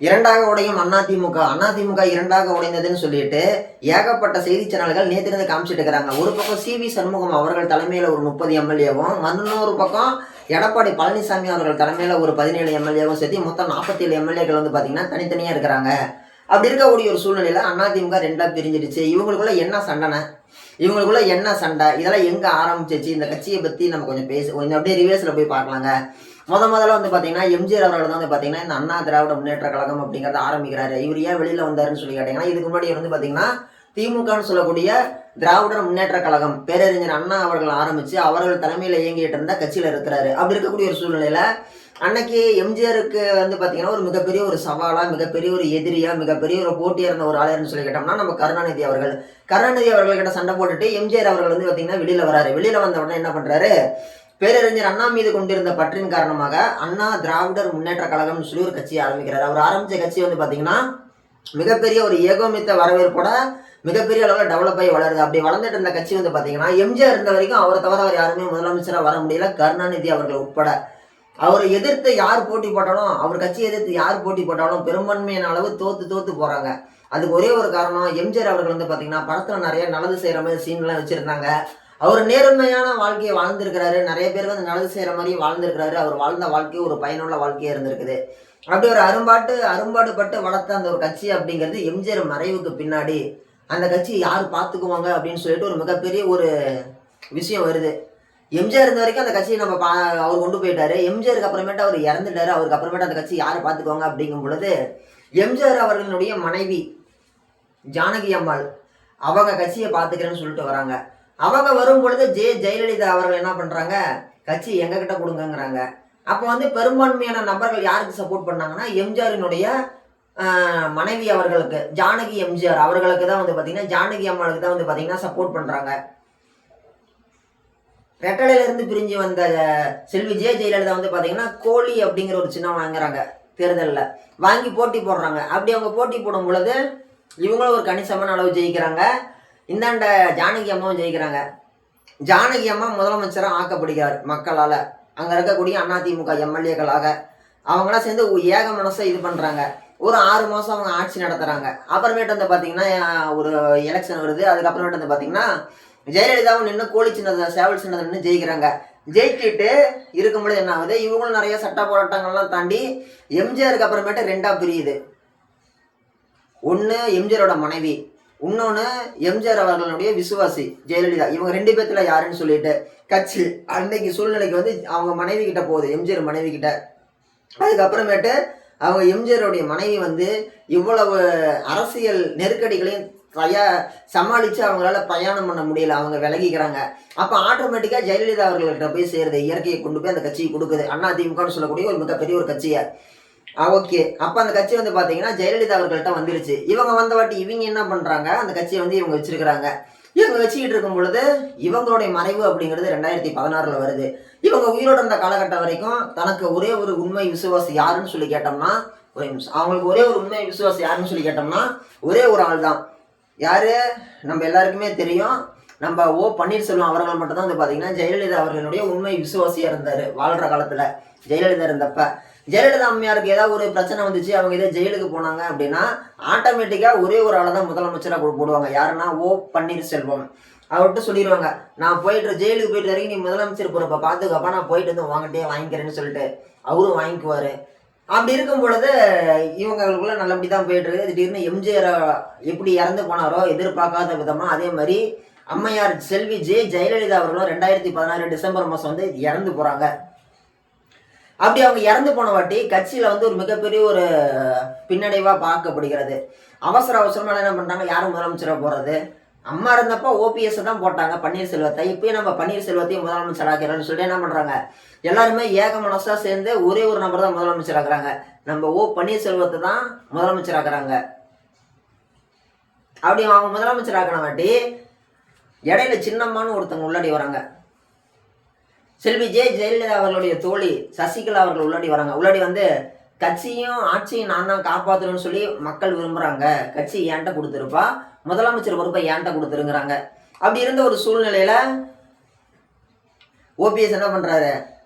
இரண்டாக உடையும் அதிமுக இரண்டாக உடைந்ததுன்னு சொல்லிட்டு ஏகப்பட்ட செய்தி சேனல்கள் நேற்றிருந்து காமிச்சிட்டு இருக்கிறாங்க. ஒரு பக்கம் சிவி சண்முகம் அவர்கள் தலைமையில் ஒரு 30 எம்எல்ஏவும், இன்னொரு பக்கம் எடப்பாடி பழனிசாமி அவர்கள் தலைமையில் ஒரு 17 எம்எல்ஏவும் சேர்த்து மொத்தம் 47 எம்எல்ஏக்கள் வந்து பார்த்தீங்கன்னா தனித்தனியாக இருக்கிறாங்க. அப்படி இருக்கக்கூடிய ஒரு சூழ்நிலையில் அதிமுக ரெண்டாக பிரிஞ்சிடுச்சு. இவங்களுக்குள்ள என்ன சண்டை, இதெல்லாம் எங்கே ஆரம்பிச்சிச்சு, இந்த கட்சியை பற்றி நம்ம கொஞ்சம் அப்படியே ரிவேர்ஸில் போய் பார்க்கலாங்க. முதல்ல வந்து பார்த்தீங்கன்னா எம்ஜிஆர் அவர்கள் தான் வந்து பார்த்தீங்கன்னா இந்த அண்ணா திராவிட முன்னேற்ற கழகம் அப்படிங்கிறத ஆரம்பிக்கிறாரு. இவர் ஏன் வெளியில் வந்தாருன்னு சொல்லி கேட்டீங்கன்னா, இதுக்கு முன்னாடி வந்து பார்த்தீங்கன்னா திமுகன்னு சொல்லக்கூடிய திராவிடர் முன்னேற்ற கழகம் பேரறிஞர் அண்ணா அவர்கள் ஆரம்பித்து அவர்கள் தலைமையில் இயங்கிட்டு இருந்த கட்சியில் இருக்கிறாரு. அப்படி இருக்கக்கூடிய ஒரு சூழ்நிலையில் அன்னைக்கு எம்ஜிஆருக்கு வந்து பார்த்தீங்கன்னா ஒரு மிகப்பெரிய ஒரு சவாலாக, மிகப்பெரிய ஒரு எதிரியாக, மிகப்பெரிய ஒரு போட்டியாக இருந்த ஒரு ஆளுன்னு சொல்லி கேட்டோம்னா நம்ம கருணாநிதி அவர்கள்கிட்ட சண்டை போட்டுட்டு எம்ஜிஆர் அவர்கள் வந்து பார்த்தீங்கன்னா வெளியில் வராரு. வெளியில் வந்த உடனே என்ன பண்ணுறாரு, பேரறிஞர் அண்ணா மீது கொண்டிருந்த பற்றின் காரணமாக அண்ணா திராவிடர் முன்னேற்ற கழகம்னு சொல்லி ஒரு கட்சியை ஆரம்பிக்கிறார். அவர் ஆரம்பித்த கட்சி வந்து பார்த்தீங்கன்னா மிகப்பெரிய ஒரு ஏகோமித்த வரவேற்போட மிகப்பெரிய அளவில் டெவலப் ஆகி வளருது. அப்படி வளர்ந்துட்டு இருந்த கட்சி வந்து பார்த்தீங்கன்னா எம்ஜிஆர் இருந்த வரைக்கும் அவரை தவிர அவர் யாருமே முதலமைச்சராக வர முடியல, கருணாநிதி அவர்கள் உட்பட. அவரை எதிர்த்து யார் போட்டி போட்டாலும், அவர் கட்சியை எதிர்த்து யார் போட்டி போட்டாலும் பெரும்பான்மையான அளவு தோத்து போகிறாங்க. அதுக்கு ஒரே ஒரு காரணம், எம்ஜிஆர் அவர்கள் வந்து பார்த்தீங்கன்னா படத்தில் நிறைய நல்லது செய்கிற மாதிரி சீன்லாம் வச்சுருந்தாங்க. அவர் நேர்மையான வாழ்க்கையை வாழ்ந்திருக்கிறாரு. நிறைய பேருக்கு வந்து நல்லது செய்கிற மாதிரி வாழ்ந்திருக்கிறாரு. அவர் வாழ்ந்த வாழ்க்கை ஒரு பயனுள்ள வாழ்க்கையாக இருந்திருக்குது. அப்படி ஒரு அரும்பாடுபட்டு வளர்த்த அந்த ஒரு கட்சி அப்படிங்கிறது எம்ஜிஆர் மறைவுக்கு பின்னாடி அந்த கட்சியை யார் பார்த்துக்குவாங்க அப்படின்னு சொல்லிட்டு ஒரு மிகப்பெரிய ஒரு விஷயம் வருது. எம்ஜிஆர் இருந்த வரைக்கும் அந்த கட்சியை அவர் கொண்டு போயிட்டாரு. எம்ஜிஆருக்கு அப்புறமேட்டு அவர் இறந்துட்டாரு. அவருக்கு அப்புறமேட்டு அந்த கட்சி யாரை பார்த்துக்குவாங்க அப்படிங்கும் பொழுது எம்ஜிஆர் அவர்களுடைய மனைவி ஜானகி அம்மாள் அவங்க கட்சியை பார்த்துக்கிறேன்னு சொல்லிட்டு வராங்க. அவங்க வரும் பொழுது ஜெயலலிதா அவர்கள் என்ன பண்ணுறாங்க, கட்சி எங்ககிட்ட கொடுங்கங்கிறாங்க. அப்போ வந்து பெரும்பான்மையான நபர்கள் யாருக்கு சப்போர்ட் பண்ணாங்கன்னா எம்ஜிஆரினுடைய மனைவி அவர்களுக்கு, ஜானகி எம்ஜிஆர் அவர்களுக்கு தான் வந்து பார்த்தீங்கன்னா, ஜானகி அம்மாளுக்கு தான் வந்து பார்த்தீங்கன்னா சப்போர்ட் பண்ணுறாங்க. ரெட்டலையிலிருந்து பிரிஞ்சு வந்த செல்வி ஜெயலலிதா வந்து பார்த்தீங்கன்னா கோழி அப்படிங்கிற ஒரு சின்னம் வாங்குறாங்க. தேர்தலில் வாங்கி போட்டி போடுறாங்க. அப்படி அவங்க போட்டி போடும் பொழுது இவங்களும் ஒரு கணிசமான அளவு ஜெயிக்கிறாங்க. இந்தாண்ட ஜானகி அம்மாவும் ஜெயிக்கிறாங்க. ஜானகி அம்மா முதலமைச்சராக ஆக்கப்படுகிறார் மக்களால். அங்கே இருக்கக்கூடிய அதிமுக எம்எல்ஏக்களாக அவங்களாம் சேர்ந்து ஏக மனசை இது பண்ணுறாங்க. ஒரு 6 மாதம் அவங்க ஆட்சி நடத்துகிறாங்க. அப்புறமேட்டு வந்து பார்த்தீங்கன்னா ஒரு எலெக்ஷன் வருது. அதுக்கப்புறமேட்டு வந்து பார்த்தீங்கன்னா ஜெயலலிதாவும் நின்று கோழி சின்னத்தை சேவல் சின்னத்தை நின்று ஜெயிக்கிறாங்க. ஜெயிச்சுட்டு இருக்கும்பொழுது என்ன ஆகுது, இவங்களும் நிறைய சட்ட போராட்டங்கள்லாம் தாண்டி எம்ஜிஆருக்கு அப்புறமேட்டு 2ஆக பிரியுது. ஒன்று எம்ஜிஆரோட மனைவி, இன்னொன்று எம்ஜிஆர் அவர்களுடைய விசுவாசி ஜெயலலிதா. இவங்க 2 பேர்த்துல யாருன்னு சொல்லிட்டு கட்சி அன்னைக்கு சூழ்நிலைக்கு வந்து அவங்க மனைவி கிட்ட போகுது, எம்ஜிஆர் மனைவி கிட்ட. அதுக்கப்புறமேட்டு அவங்க எம்ஜிஆருடைய மனைவி வந்து இவ்வளவு அரசியல் நெருக்கடிகளையும் சமாளித்து அவங்களால பிரயாணம் பண்ண முடியல, அவங்க விலகிக்கிறாங்க. அப்போ ஆட்டோமேட்டிக்காக ஜெயலலிதா அவர்கள்கிட்ட போய் சேருது, இயற்கையை கொண்டு போய் அந்த கட்சியை கொடுக்குது. அதிமுகன்னு சொல்லக்கூடிய ஒரு மிகப்பெரிய ஒரு கட்சியை. ஓகே, அப்போ அந்த கட்சி வந்து பார்த்தீங்கன்னா ஜெயலலிதா அவர்கள்ட்ட வந்துருச்சு. இவங்க வந்த வாட்டி இவங்க என்ன பண்ணுறாங்க, அந்த கட்சியை வந்து இவங்க வச்சிருக்கிறாங்க. இவங்க வச்சுக்கிட்டு இருக்கும் பொழுது இவங்களுடைய மறைவு அப்படிங்கிறது 2016 வருது. இவங்க உயிரோடு இருந்த காலகட்டம் வரைக்கும் தனக்கு ஒரே ஒரு உண்மை விசுவாசி யாருன்னு சொல்லி கேட்டோம்னா, அவங்களுக்கு ஒரே ஒரு உண்மை விசுவாசி யாருன்னு சொல்லி கேட்டோம்னா ஒரே ஒரு ஆள் தான். யார், நம்ம எல்லாருக்குமே தெரியும், நம்ம ஓ பன்னீர்செல்வம் அவர்கள் மட்டும்தான் வந்து பார்த்தீங்கன்னா ஜெயலலிதா அவர்களுடைய உண்மை விசுவாசியாக இருந்தார் வாழ்கிற காலத்தில். ஜெயலலிதா இருந்தப்ப ஜெயலலிதா அம்மையாருக்கு ஏதாவது ஒரு பிரச்சனை வந்துச்சு, அவங்க ஏதோ ஜெயிலுக்கு போனாங்க அப்படின்னா ஆட்டோமேட்டிக்காக ஒரே ஒரு ஆளை தான் முதலமைச்சராக போடுவாங்க. யாருன்னா ஓ பன்னீர்செல்வம். அவர்கிட்ட சொல்லிடுவாங்க, நான் போயிட்டு ஜெயிலுக்கு போயிட்டு வரைக்கும் நீ முதலமைச்சர் போகிறப்ப பார்த்துக்கப்பா, நான் போயிட்டு வந்து வாங்கிட்டே வாங்கிக்கிறேன்னு சொல்லிட்டு அவரும் வாங்கிக்குவார். அப்படி இருக்கும் பொழுது இவங்களுக்குள்ள நல்லபடி தான் போயிட்டு இருக்குது. திடீர்னு எம்ஜிஆர் எப்படி இறந்து போனாரோ எதிர்பார்க்காத விதமாக அதே மாதிரி அம்மையார் செல்வி ஜெயலலிதா அவர்களும் 2016 டிசம்பர் மாதம் வந்து இறந்து போகிறாங்க. அப்படி அவங்க இறந்து போன வாட்டி கட்சியில் வந்து ஒரு மிகப்பெரிய ஒரு பின்னடைவாக பார்க்கப்படுகிறது. அவசரமாக என்ன பண்ணுறாங்க, யாரும் முதலமைச்சராக போகிறது, அம்மா இருந்தப்போ ஓபிஎஸ் தான் போட்டாங்க பன்னீர்செல்வத்தை. இப்பயும் நம்ம பன்னீர்செல்வத்தையும் முதலமைச்சர் ஆக்கிறோன்னு சொல்லிட்டு என்ன பண்ணுறாங்க, எல்லாருமே ஏக மனசாக சேர்ந்து ஒரே ஒரு நபர் தான் முதலமைச்சர் ஆக்குறாங்க. நம்ம ஓ பன்னீர்செல்வத்தை தான் முதலமைச்சர் ஆக்குறாங்க. அப்படி அவங்க முதலமைச்சர் ஆக்கின வாட்டி இடையில சின்னம்மான்னு ஒருத்தவங்க உள்ளாடி வராங்க. செல்வி ஜெயலலிதா அவர்களுடைய தோழி சசிகலா அவர்கள் உள்ளாடி வராங்க. உள்ளாடி வந்து கட்சியும் ஆட்சியும் நான் தான் காப்பாற்றணும்னு சொல்லி மக்கள் விரும்புகிறாங்க, கட்சி ஏன்ட்ட கொடுத்துருப்பா, முதலமைச்சர் பொறுப்பை ஏன்ட்ட கொடுத்துருங்கிறாங்க. அப்படி இருந்த ஒரு சூழ்நிலையில் ஓபிஎஸ் என்ன பண்ணுறாரு,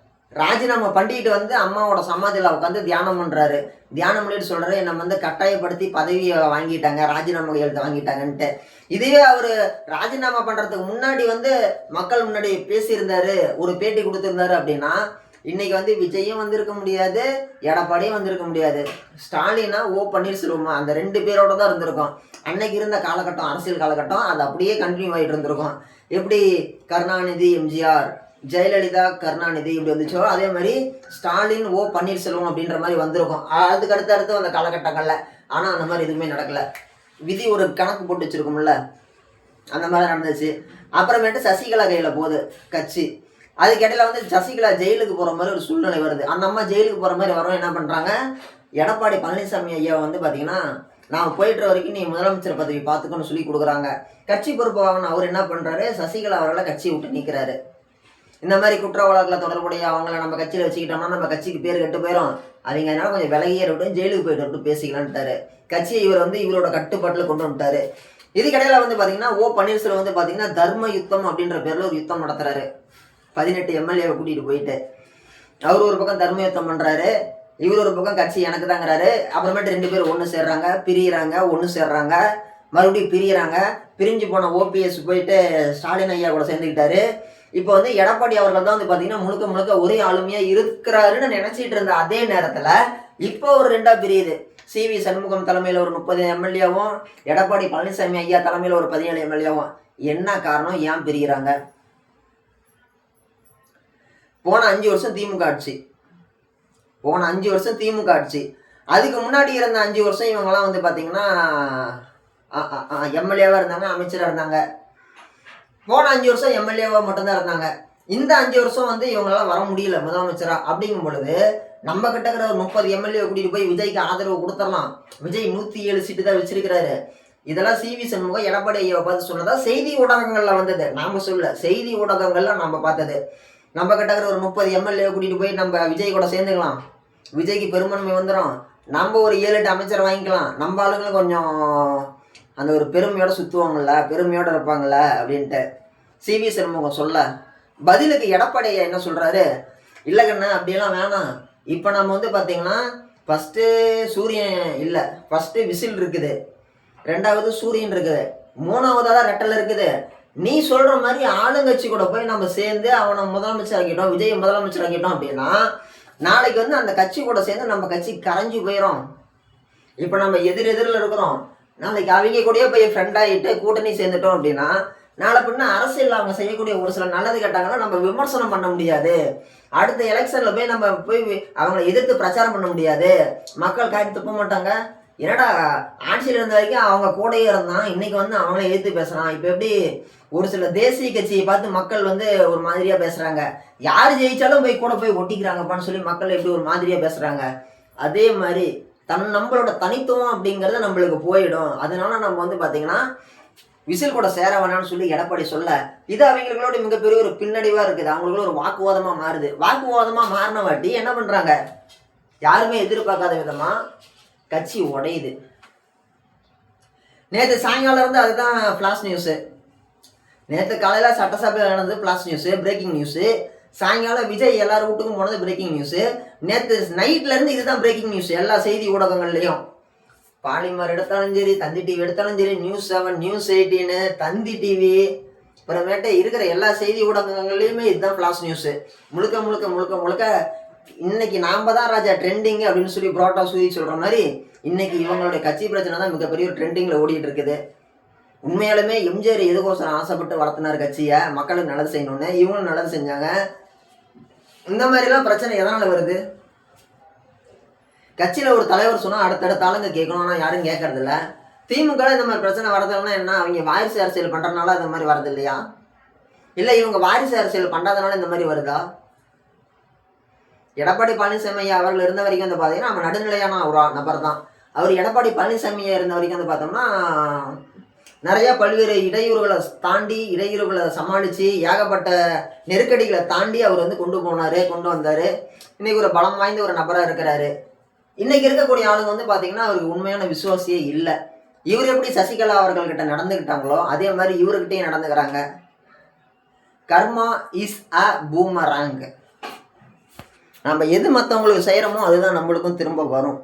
ராஜினாமா பண்ணிட்டு வந்து அம்மாவோட சமாதியில் உட்காந்து தியானம் பண்ணுறாரு. தியானம் பண்ணிட்டு சொல்கிறாரு, என்னை வந்து கட்டாயப்படுத்தி பதவியை வாங்கிட்டாங்க, ராஜினாமா கையெழுத்து வாங்கிட்டாங்கன்ட்டு. இதுவே அவர் ராஜினாமா பண்ணுறதுக்கு முன்னாடி வந்து மக்கள் முன்னாடி பேசியிருந்தாரு, ஒரு பேட்டி கொடுத்துருந்தாரு அப்படின்னா இன்னைக்கு வந்து விஜயும் வந்திருக்க முடியாது, எடப்பாடியும் வந்திருக்க முடியாது. ஸ்டாலினா பன்னீர்செல்வமா அந்த 2 பேரோட தான் இருந்திருக்கும். அன்னைக்கு இருந்த காலகட்டம், அரசியல் காலகட்டம் அது அப்படியே கண்டினியூ ஆகிட்டு இருந்திருக்கும். எப்படி கருணாநிதி, எம்ஜிஆர், ஜெயலலிதா, கருணாநிதி இப்படி வந்துச்சோ அதே மாதிரி ஸ்டாலின், பன்னீர்செல்வம் அப்படின்ற மாதிரி வந்திருக்கும் அதுக்கு அடுத்து அந்த காலகட்டங்களில். ஆனால் அந்த மாதிரி எதுவுமே நடக்கலை. விதி ஒரு கணக்கு போட்டு வச்சிருக்கும்ல, அந்த மாதிரி நடந்துச்சு. அப்புறமேட்டு சசிகலா கையில் போகுது கட்சி. அதுக்கிடையில வந்து சசிகலா ஜெயிலுக்கு போகிற மாதிரி ஒரு சூழ்நிலை வருது. அந்த அம்மா ஜெயிலுக்கு போகிற மாதிரி வரும். என்ன பண்ணுறாங்க, எடப்பாடி பழனிசாமி ஐயா வந்து பார்த்தீங்கன்னா நான் போயிட்டு வரைக்கும் நீ முதலமைச்சர் பதவி பார்த்துக்கணும்னு சொல்லி கொடுக்குறாங்க. கட்சி பொறுப்பு வாங்கின அவர் என்ன பண்ணுறாரு, சசிகலா அவர்களை கட்சியை விட்டு நிற்கிறாரு. இந்த மாதிரி குற்ற வழக்கில் தொடர்புடைய அவங்கள நம்ம கட்சியில் வச்சுக்கிட்டோம்னா நம்ம கட்சிக்கு பேர் கெட்டு போயிடும், அவங்க அதனால கொஞ்சம் விலகியே விட்டு ஜெயிலுக்கு போயிட்டு விட்டு பேசிக்கலான்ட்டாரு. கட்சியை இவர் வந்து இவரோட கட்டுப்பாட்டில் கொண்டு வந்துட்டாரு. இதுக்கிடையில வந்து பார்த்தீங்கன்னா பன்னீர்செல்வம் வந்து பார்த்தீங்கன்னா தர்ம யுத்தம் அப்படின்ற பேரில் ஒரு யுத்தம் நடத்துறாரு. 18 எம்எல்ஏவை கூட்டிகிட்டு போயிட்டு அவர் ஒரு பக்கம் தர்ம யுத்தம் பண்ணுறாரு, இவர் ஒரு பக்கம் கட்சி எனக்கு தாங்கிறாரு. அப்புறமேட்டு 2 பேர் ஒன்று சேர்றாங்க, பிரியிறாங்க, ஒன்று சேர்றாங்க, மறுபடியும் பிரியிறாங்க. பிரிஞ்சு போன ஓபிஎஸ் போயிட்டு ஸ்டாலின் ஐயா கூட சேர்ந்துக்கிட்டாரு. இப்போ வந்து எடப்பாடி அவர்கள் தான் வந்து பார்த்தீங்கன்னா முழுக்க முழுக்க ஒரே ஆளுமையாக இருக்கிறாருன்னு நினச்சிட்டு இருந்த அதே நேரத்தில் இப்போ ஒரு 2ஆ பிரியுது. சிவி சண்முகம் தலைமையில் ஒரு 30 எம்எல்ஏவும், எடப்பாடி பழனிசாமி ஐயா தலைமையில் ஒரு 17 எம்எல்ஏவும். என்ன காரணம், ஏன் பிரிகிறாங்க? போன 5 வருஷம் திமுக ஆட்சி, போன 5 வருஷம் திமுக ஆட்சி. அதுக்கு முன்னாடி இருந்த 5 வருஷம் இவங்கெல்லாம் வந்து பார்த்தீங்கன்னா எம்எல்ஏவாக இருந்தாங்க, அமைச்சராக இருந்தாங்க. போன 5 வருஷம் எம்எல்ஏவாக மட்டும்தான் இருந்தாங்க. இந்த 5 வருஷம் வந்து இவங்களால வர முடியல முதலமைச்சராக. அப்படிங்கும் பொழுது நம்ம கிட்ட இருக்கிற ஒரு 30 எம்எல்ஏ கூட்டிகிட்டு போய் விஜய்க்கு ஆதரவு கொடுத்துடலாம். விஜய் 107 சீட்டு தான் வச்சிருக்கிறாரு. இதெல்லாம் சிவி சண்முகம் எடப்பாடி ஐயாவை பார்த்து சொன்னதா செய்தி ஊடகங்களில் வந்தது. நாம் சொல்ல செய்தி ஊடகங்கள்ல நம்ம பார்த்தது. நம்ம கிட்ட இருக்கிற ஒரு 30 எம்எல்ஏ கூட்டிகிட்டு போய் நம்ம விஜய் கூட சேர்ந்துக்கலாம், விஜய்க்கு பெரும்பான்மை வந்துடும், நம்ம ஒரு 7-8 அமைச்சர் வாங்கிக்கலாம், நம்ம ஆளுங்களும் கொஞ்சம் அந்த ஒரு பெருமையோட சுற்றுவாங்கள்ல, பெருமையோடு இருப்பாங்கள்ல அப்படின்ட்டு சிவி சண்முகம் சொல்ல, பதிலுக்கு எடப்பாடி என்ன சொல்கிறாரு, இல்லைங்கண்ணா அப்படியெல்லாம் வேணாம், இப்போ நம்ம வந்து பார்த்தீங்கன்னா ஃபஸ்ட்டு சூரியன் இல்லை, ஃபஸ்ட்டு விசில் இருக்குது, 2வது சூரியன் இருக்குது, 3வதாக தான் ரெட்டல் இருக்குது. நீ சொல்கிற மாதிரி ஆளுங்கட்சி கூட போய் நம்ம சேர்ந்து அவனை முதலமைச்சர் ஆக்கிட்டோம், விஜய் முதலமைச்சர் ஆக்கிட்டோம் அப்படின்னா நாளைக்கு வந்து அந்த கட்சி கூட சேர்ந்து நம்ம கட்சி கரைஞ்சி போயிடும். இப்போ நம்ம எதிரில் இருக்கிறோம், நாளைக்கு அவங்க கூடயே போய் ஃப்ரெண்டாகிட்டு கூட்டணி சேர்ந்துட்டோம் அப்படின்னா நாளை பின்ன அரசியல் அவங்க செய்யக்கூடிய ஒரு சில நல்லது கேட்டாங்கன்னா நம்ம விமர்சனம் பண்ண முடியாது. அடுத்த எலெக்ஷனில் போய் நம்ம போய் அவங்கள எதிர்த்து பிரச்சாரம் பண்ண முடியாது, மக்கள் காட்டி துப்ப மாட்டாங்க. என்னடா ஆட்சியில் இருந்த வரைக்கும் அவங்க கூடயே இருந்தான், இன்னைக்கு வந்து அவங்கள எதிர்த்து பேசுகிறான். இப்போ எப்படி ஒரு சில தேசிய கட்சியை பார்த்து மக்கள் வந்து ஒரு மாதிரியாக பேசுகிறாங்க, யார் ஜெயிச்சாலும் போய் கூட போய் ஒட்டிக்கிறாங்கப்பான்னு சொல்லி மக்கள் எப்படி ஒரு மாதிரியாக பேசுகிறாங்க. அதே மாதிரி நம்மளோட தனித்துவம் அப்படிங்கிறது நம்மளுக்கு போயிடும். அதனால நம்ம வந்து பார்த்தீங்கன்னா விசில் கூட சேர வேணாம்னு சொல்லி எடப்பாடி சொல்ல, இது அவங்களோட மிகப்பெரிய ஒரு பின்னடைவாக இருக்குது. அவங்களுக்குள்ள ஒரு வாக்குவாதமாக மாறுது. வாக்குவாதமாக மாறின வாட்டி என்ன பண்ணுறாங்க, யாருமே எதிர்பார்க்காத விதமாக கட்சி உடையுது. நேற்று சாயங்காலம் இருந்து அதுதான் ஃப்ளாஷ் நியூஸு. நேற்று காலையில் சட்டசபையில் நடந்தது ஃப்ளாஷ் நியூஸு, பிரேக்கிங் நியூஸு. சாயங்காலம் விஜய் எல்லாரும் வீட்டுக்கும் போனது பிரேக்கிங் நியூஸு. நேற்று நைட்லேருந்து இதுதான் பிரேக்கிங் நியூஸ் எல்லா செய்தி ஊடகங்கள்லையும். பாலிமர் எடுத்தாலும் சரி, தந்தி டிவி எடுத்தாலும் சரி, நியூஸ் 7, நியூஸ் 18, தந்தி டிவி, அப்புறமேட்டு இருக்கிற எல்லா செய்தி ஊடகங்கள்லையுமே இதுதான் ஃப்ளாஷ் நியூஸு. முழுக்க முழுக்க முழுக்க முழுக்க இன்னைக்கு நாம தான் ராஜா ட்ரெண்டிங் அப்படின்னு சொல்லி புரோட்டா சூதி சொல்கிற மாதிரி இன்னைக்கு இவங்களுடைய கட்சி பிரச்சனை தான் மிகப்பெரிய ஒரு ட்ரெண்டிங்கில் ஓடிட்டு இருக்குது. உண்மையாலுமே எம்ஜிஆர் எதுக்கோசரம் ஆசைப்பட்டு வளர்த்தினார் கட்சியை, மக்களுக்கு நல்லது செய்யணும்னு, இவங்களும் நல்லது செஞ்சாங்க. இந்த மாதிரிலாம் பிரச்சனை எதனால் வருது? கட்சியில் ஒரு தலைவர் சொன்னால் அடுத்தடுத்த ஆளுங்க கேட்கணும், ஆனால் யாரும் கேட்கறதில்ல. திமுக இந்த மாதிரி பிரச்சனை வரதுன்னா என்ன, அவங்க வாரிசு அரசியல் பண்ணுறதுனால இந்த மாதிரி வரது இல்லையா, இல்லை இவங்க வாரிசு அரசியல் பண்ணுறதுனால இந்த மாதிரி வருதா? எடப்பாடி பழனிசாமி அவர்கள் இருந்த வரைக்கும் வந்து பார்த்தீங்கன்னா நம்ம நடுநிலையான ஒரு நபர் தான். அவர் எடப்பாடி பழனிசாமியை இருந்த வரைக்கும் வந்து பார்த்தோம்னா நிறையா பல்வேறு இடையூறுகளை தாண்டி, இடையூறுகளை சமாளித்து, ஏகப்பட்ட நெருக்கடிகளை தாண்டி அவர் வந்து கொண்டு வந்தார். இன்றைக்கி ஒரு பலம் வாய்ந்த ஒரு நபராக இருக்கிறாரு. இன்றைக்கி இருக்கக்கூடிய ஆளுங்க வந்து பார்த்திங்கன்னா அவருக்கு உண்மையான விசுவாசியே இல்லை. இவர் எப்படி சசிகலா அவர்கள்கிட்ட நடந்துக்கிட்டாங்களோ அதே மாதிரி இவர்கிட்டையும் நடந்துக்கிறாங்க. கர்மா இஸ் அ பூமராங். நம்ம எது மற்றவங்களுக்கு செய்கிறோமோ அதுதான் நம்மளுக்கும் திரும்ப வரும்.